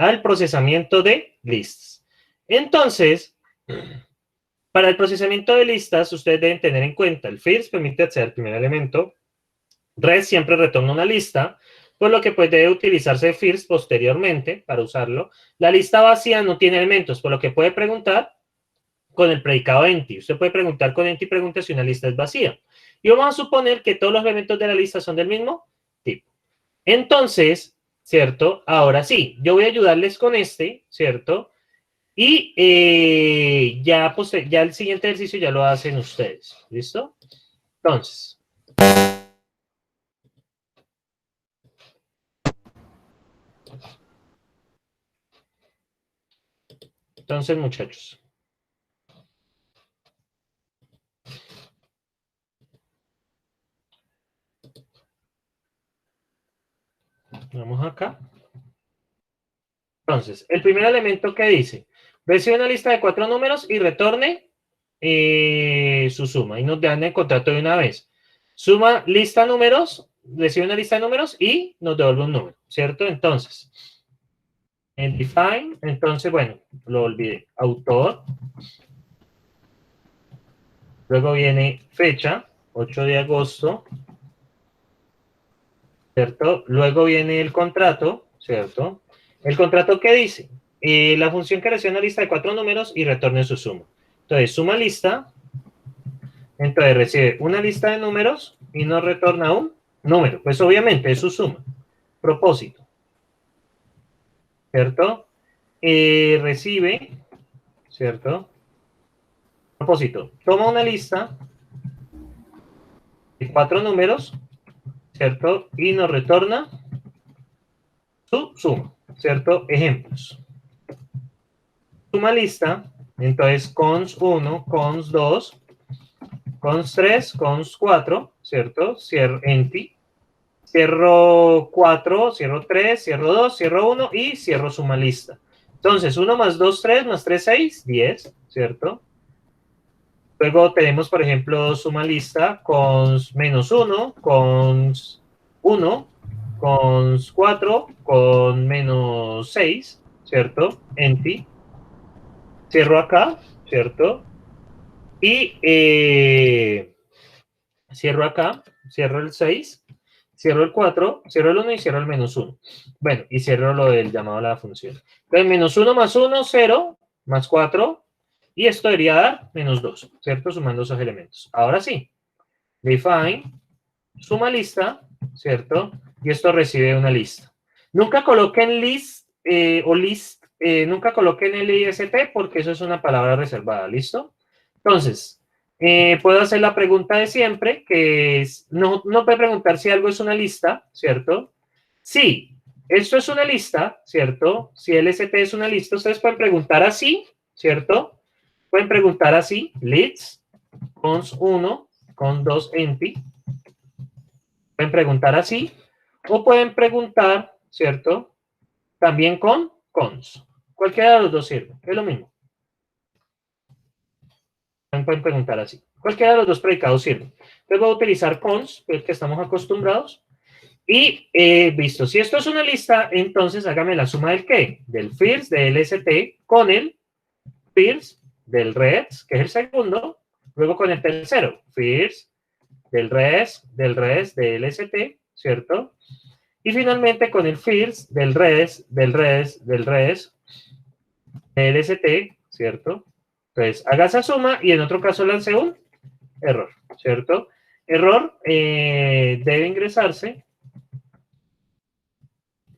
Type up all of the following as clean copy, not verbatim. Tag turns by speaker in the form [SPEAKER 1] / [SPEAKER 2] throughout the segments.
[SPEAKER 1] al procesamiento de listas. Entonces, para el procesamiento de listas, ustedes deben tener en cuenta, el first permite acceder al primer elemento, res siempre retorna una lista, por lo que pues debe utilizarse first posteriormente para usarlo. La lista vacía no tiene elementos, por lo que puede preguntar con el predicado empty. Usted puede preguntar con empty, pregunta si una lista es vacía. Y vamos a suponer que todos los elementos de la lista son del mismo tipo. Entonces, ¿cierto? Ahora sí, yo voy a ayudarles con este, ¿cierto? Y ya el siguiente ejercicio ya lo hacen ustedes. ¿Listo? Entonces, muchachos. Vamos acá. Entonces, el primer elemento que dice, recibe una lista de 4 números y retorne su suma. Y nos dan el contrato de una vez. Suma lista números, recibe una lista de números y nos devuelve un número, ¿cierto? Entonces, en define, entonces, bueno, lo olvidé. Autor. Luego viene fecha, 8 de agosto, ¿cierto? Luego viene el contrato, ¿cierto? ¿El contrato qué dice? La función que recibe una lista de 4 números y retorne su suma. Entonces, suma lista, entonces recibe una lista de números y nos retorna un número. Pues obviamente es su suma. Propósito, ¿cierto? Recibe, ¿cierto? Propósito, toma una lista de 4 números, ¿cierto? Y nos retorna su suma, ¿cierto? Ejemplos. Suma lista, entonces cons 1, cons 2, cons 3, cons 4, ¿cierto? Cierro empty, cierro 4, cierro 3, cierro 2, cierro 1 y cierro suma lista. Entonces, 1 más 2, 3, más 3, 6, 10, ¿cierto? Luego tenemos, por ejemplo, suma lista cons menos 1, cons 1, cons 4, con menos 6, ¿cierto? Empty. Cierro acá, ¿cierto? Y cierro acá, cierro el 6, cierro el 4, cierro el 1 y cierro el menos 1. Bueno, y cierro lo del llamado a la función. Entonces, menos 1 más 1, 0, más 4, y esto debería dar menos 2, ¿cierto? Sumando esos elementos. Ahora sí, define, suma lista, ¿cierto? Y esto recibe una lista. Nunca coloquen list o list, nunca coloquen el list porque eso es una palabra reservada, ¿listo? Entonces, puedo hacer la pregunta de siempre, que es, no puede preguntar si algo es una lista, ¿cierto? Sí, esto es una lista, ¿cierto? Si LST es una lista, ustedes pueden preguntar así, ¿cierto? Pueden preguntar así, lists, cons 1, cons 2 empty. Pueden preguntar así, o pueden preguntar, ¿cierto? También con cons. Cualquiera de los dos sirve, es lo mismo. Pueden preguntar así. Cualquiera de los dos predicados sirve. Entonces voy a utilizar cons, que es el que estamos acostumbrados. Y visto, si esto es una lista, entonces hágame la suma del qué? Del first, del LST, con el first, del res, que es el segundo, luego con el tercero, first, del res, del LST, ¿cierto? Y finalmente con el first, del res, del LST, ¿cierto? Entonces, haga esa suma y en otro caso lance un error, ¿cierto? Error, debe ingresarse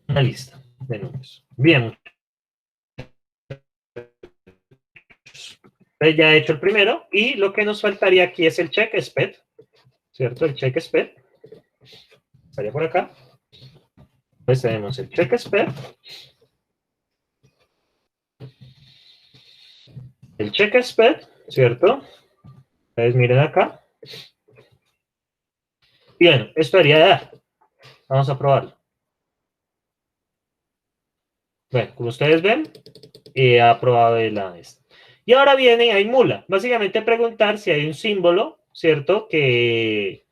[SPEAKER 1] una lista de números. Bien. Entonces ya he hecho el primero y lo que nos faltaría aquí es el check sped, ¿cierto? El check sped. Estaría por acá. Pues tenemos el check sped. El check sped, ¿cierto? Entonces miren acá. Bien, esto debería dar. Vamos a probarlo. Bueno, como ustedes ven, he aprobado la esta. Y ahora viene, hay mula. Básicamente preguntar si hay un símbolo, ¿cierto? Que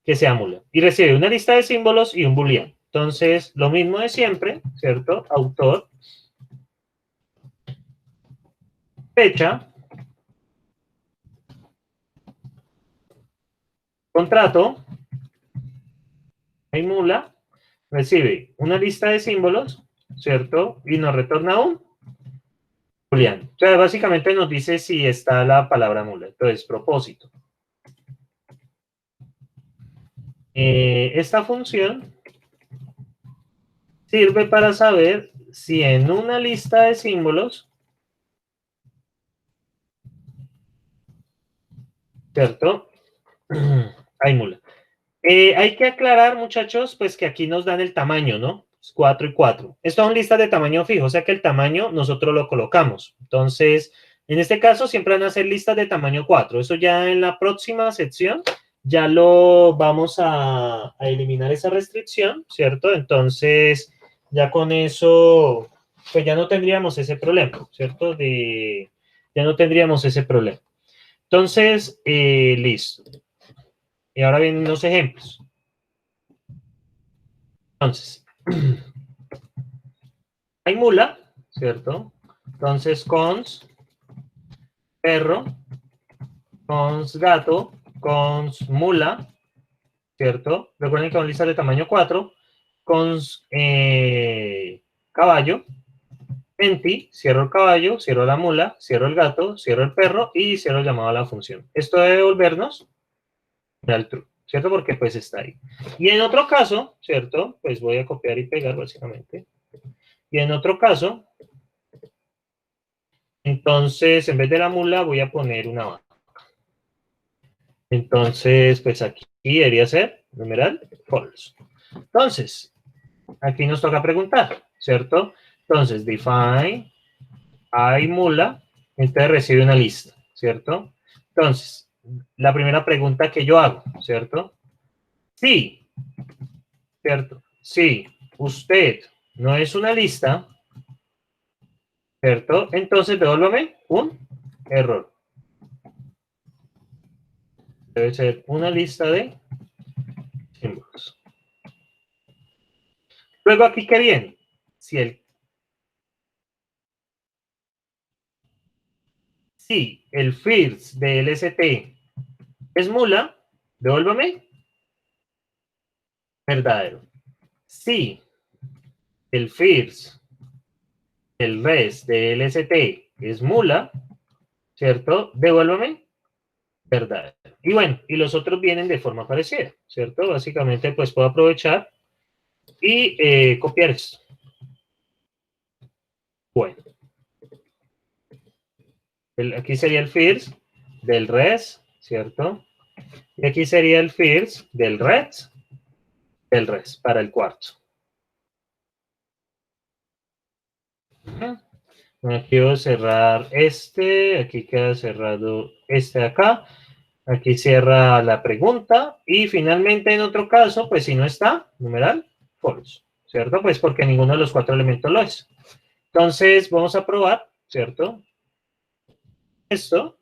[SPEAKER 1] sea mula. Y recibe una lista de símbolos y un booleano. Entonces, lo mismo de siempre, ¿cierto? Autor. fecha, contrato, hay mula, recibe una lista de símbolos, ¿cierto? Y nos retorna un booleano. O sea, básicamente nos dice si está la palabra mula. Entonces, propósito. Esta función sirve para saber si en una lista de símbolos, ¿cierto? Hay mula. Hay que aclarar, muchachos, pues que aquí nos dan el tamaño, ¿no? 4 y 4. Estas son listas de tamaño fijo, o sea que el tamaño nosotros lo colocamos. Entonces, en este caso siempre van a ser listas de tamaño 4. Eso ya en la próxima sección ya lo vamos a eliminar esa restricción, ¿cierto? Entonces, ya con eso, pues ya no tendríamos ese problema, ¿cierto? Ya no tendríamos ese problema. Entonces, listo. Y ahora vienen unos ejemplos. Entonces, hay mula, ¿cierto? Entonces, cons, perro, cons, gato, cons, mula, ¿cierto? Recuerden que son listas de tamaño 4, cons, caballo, empty, cierro el caballo, cierro la mula, cierro el gato, cierro el perro y cierro el llamado a la función. Esto debe devolvernos al true, ¿cierto? Porque pues está ahí. Y en otro caso, ¿cierto? Pues voy a copiar y pegar básicamente. Y en otro caso, entonces en vez de la mula voy a poner una vaca. Entonces, pues aquí debería ser numeral false. Entonces, aquí nos toca preguntar, ¿cierto? Entonces, define hay mula, entonces recibe una lista, ¿cierto? Entonces, la primera pregunta que yo hago, ¿cierto? Sí, ¿cierto? Sí, usted no es una lista, ¿cierto? Entonces, devuélvame un error. Debe ser una lista de símbolos. Luego, aquí, ¿qué viene? Si el first de LST es mula, devuélvame verdadero. Si el first, el res de LST es mula, ¿cierto? Devuélvame verdadero. Y bueno, y los otros vienen de forma parecida, ¿cierto? Básicamente, pues puedo aprovechar y copiar esto. Bueno. Aquí sería el first del res, ¿cierto? Y aquí sería el first del res para el cuarto. Aquí voy a cerrar este, aquí queda cerrado este de acá, aquí cierra la pregunta y finalmente en otro caso, pues si no está, numeral, false, ¿cierto? Pues porque ninguno de los 4 elementos lo es. Entonces vamos a probar, ¿cierto? Esto,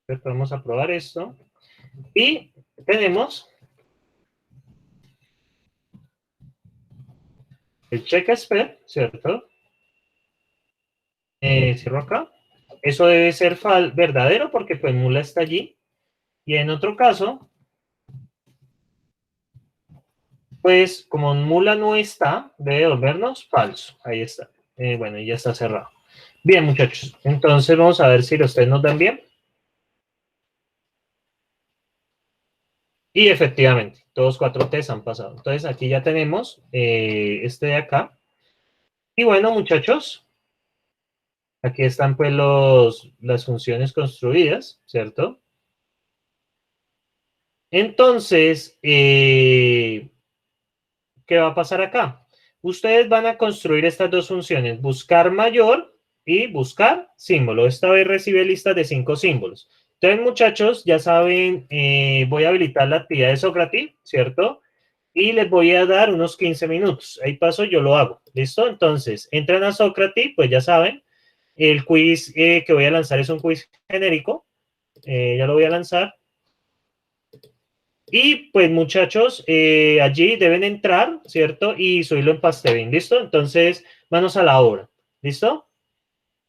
[SPEAKER 1] ¿cierto? Vamos a probar esto y tenemos el check spell, ¿cierto? Cierro acá. Eso debe ser verdadero porque pues mula está allí. Y en otro caso, pues como mula no está, debe devolvernos falso. Ahí está. Bueno, y ya está cerrado. Bien, muchachos. Entonces vamos a ver si los test nos dan bien. Y efectivamente, todos 4 tests han pasado. Entonces aquí ya tenemos este de acá. Y bueno, muchachos, aquí están pues las funciones construidas, ¿cierto? Entonces, ¿qué va a pasar acá? Ustedes van a construir estas dos funciones, buscar mayor y buscar símbolo. Esta vez recibe listas de 5 símbolos. Entonces, muchachos, ya saben, voy a habilitar la actividad de Sócrates, ¿cierto? Y les voy a dar unos 15 minutos. Ahí paso, yo lo hago. ¿Listo? Entonces, entran a Sócrates, pues ya saben, el quiz que voy a lanzar es un quiz genérico. Ya lo voy a lanzar. Y pues muchachos, allí deben entrar, ¿cierto? Y subirlo en Pastebin, ¿listo? Entonces, manos a la obra, ¿listo?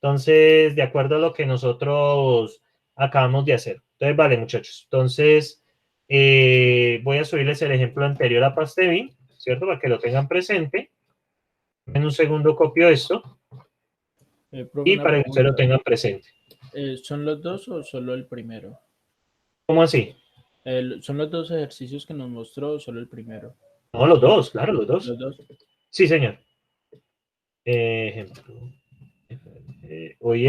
[SPEAKER 1] Entonces, de acuerdo a lo que nosotros acabamos de hacer. Entonces, vale, muchachos. Entonces, voy a subirles el ejemplo anterior a Pastebin, ¿cierto? Para que lo tengan presente. En un segundo copio esto
[SPEAKER 2] Profe,
[SPEAKER 1] y
[SPEAKER 2] una
[SPEAKER 1] para que ustedes lo
[SPEAKER 2] pregunta.
[SPEAKER 1] tengan presente.
[SPEAKER 2] ¿Son los dos o solo el primero?
[SPEAKER 1] ¿Cómo así?
[SPEAKER 2] ¿Son los dos ejercicios que nos mostró o solo el primero?
[SPEAKER 1] No, los dos, claro, los dos.
[SPEAKER 2] Los dos.
[SPEAKER 1] Sí, señor. Ejemplo. Hoy